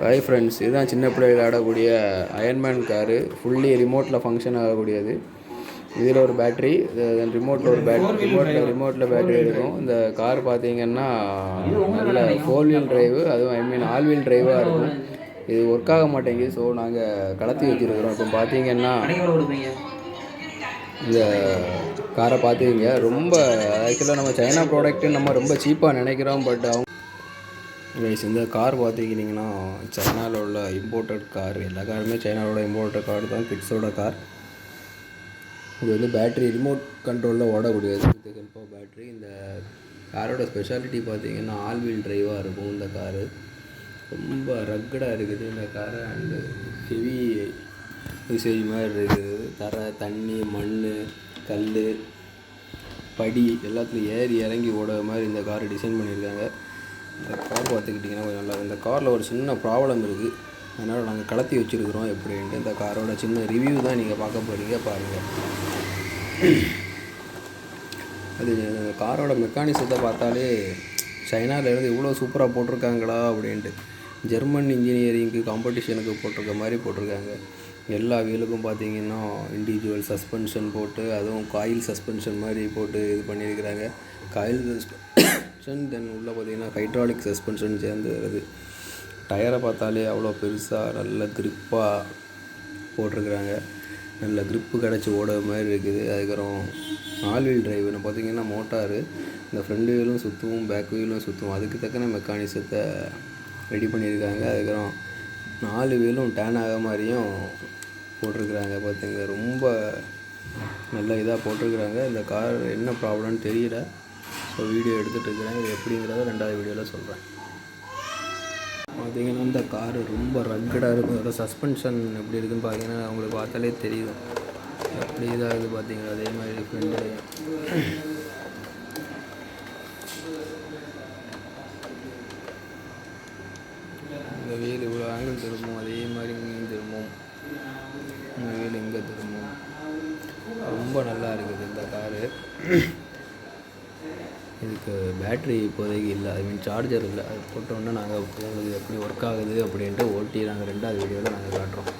Hi friends, இதுதான் சின்ன பிள்ளைகள் ஆடக்கூடிய அயன்மேன் காரு. ஃபுல்லி ரிமோட்டில் ஃபங்க்ஷன் ஆகக்கூடியது. இதில் ஒரு பேட்ரி, ரிமோட்டில் ஒரு பேட்ரி, ரிமோட்டில் பேட்ரி இருக்கும். இந்த கார் பார்த்தீங்கன்னா நல்ல 4 வீல் டிரைவு, அதுவும் ஆல் வீல் டிரைவாக இருக்கும். இது ஒர்க் ஆக மாட்டேங்குது. ஸோ நாங்கள் கலத்தி வச்சுருக்கிறோம். இப்போ பார்த்தீங்கன்னா இந்த காரை பார்த்துக்கிங்க. ரொம்ப ஆக்சுவலாக நம்ம சைனா ப்ராடக்ட்டுன்னு நம்ம ரொம்ப சீப்பாக நினைக்கிறோம். பட் இந்த கார் பார்த்துக்கிட்டிங்கன்னா சைனாவில் உள்ள இம்போர்ட்டட் கார். எல்லா காருமே சைனாவோட இம்போர்ட்டட் கார் தான். கிட்ஸோட கார். இது பேட்ரி ரிமோட் கண்ட்ரோலில் ஓடக்கூடியது. With help of battery. இந்த காரோட ஸ்பெஷாலிட்டி பார்த்திங்கன்னா ஆல் வீல் டிரைவாக இருக்கும். இந்த காரு ரொம்ப ரக்கடாக இருக்குது இந்த காரு. அண்டு ஹெவி யூசேஜ் மாதிரி இருக்குது. தண்ணி, மண், கல், படி எல்லாத்துலையும் ஏறி இறங்கி ஓடுற மாதிரி இந்த காரை டிசைன் பண்ணியிருக்காங்க. இந்த கார் பார்த்துக்கிட்டிங்கன்னா கொஞ்சம் நல்லா. இந்த காரில் ஒரு சின்ன ப்ராப்ளம் இருக்குது. அதனால் நாங்கள் கலத்தி வச்சுருக்குறோம் எப்படின்ட்டு. இந்த காரோட சின்ன ரிவ்யூ தான் நீங்கள் பார்க்க போகிறீங்க, பாருங்கள். அது காரோட மெக்கானிசத்தை பார்த்தாலே சைனாவிலேருந்து இவ்வளோ சூப்பராக போட்டிருக்காங்களா அப்படின்ட்டு. ஜெர்மன் இன்ஜினியரிங்க்கு காம்படிஷனுக்கு போட்டிருக்க மாதிரி போட்டிருக்காங்க. எல்லா வீலுக்கும் பார்த்தீங்கன்னா இண்டிவிஜுவல் சஸ்பென்ஷன் போட்டு, அதுவும் காயில் சஸ்பென்ஷன் மாதிரி போட்டு இது பண்ணியிருக்கிறாங்க. காயில் சஸ்பென்ஷன், தென் உள்ளே பார்த்தீங்கன்னா ஹைட்ராலிக் சஸ்பென்ஷன் சேர்ந்து வருது. டயரை பார்த்தாலே அவ்வளோ பெருசாக நல்ல க்ரிப்பாக போட்டிருக்கிறாங்க. நல்ல க்ரிப்பு கிடச்சி ஓடுற மாதிரி இருக்குது. அதுக்கப்புறம் ஆல் வீல் டிரைவ்னு பார்த்திங்கன்னா மோட்டாரு இந்த ஃப்ரண்ட் வீலும் சுற்றும், பேக் வீலும் சுற்றும். அதுக்கு தக்கன மெக்கானிசத்தை ரெடி பண்ணியிருக்காங்க. அதுக்கப்புறம் 4 வீலும் டேன் ஆக மாதிரியும் போட்டிருக்கிறாங்க. பார்த்திங்க, ரொம்ப நல்ல இதாக போட்டிருக்கிறாங்க. இந்த கார் என்ன ப்ராப்ளம்னு தெரியல. ஸோ வீடியோ எடுத்துகிட்டு இருக்கிறேன். இது எப்படிங்கிறத 2வது வீடியோவில் சொல்கிறேன். பார்த்திங்கன்னா இந்த காரு ரொம்ப ரக்கடாக இருக்கும். அதோட சஸ்பென்ஷன் எப்படி இருக்குதுன்னு பார்த்தீங்கன்னா அவங்களுக்கு பார்த்தாலே தெரியும். எப்படி இதாக இருக்குது பார்த்தீங்கன்னா. அதே மாதிரி ஃப்ரெண்ட்லேயும் இந்த வீல் இவ்வளோ ஆங்கிள் திரும்பும். அதே மாதிரி இங்கேயும் திரும்பும். இந்த வீல் இங்கே திரும்பும். ரொம்ப நல்லா இருக்குது இந்த காரு. இதுக்கு பேட்ரி இப்போதைக்கு இல்லை, சார்ஜர் இல்லை. அது போட்டோன்னே நாங்கள் உங்களுக்கு எப்படி ஒர்க் ஆகுது அப்படின்ட்டு ஓட்டி நாங்கள் 2வது வீடியோவில் நாங்கள் காட்டுறோம்.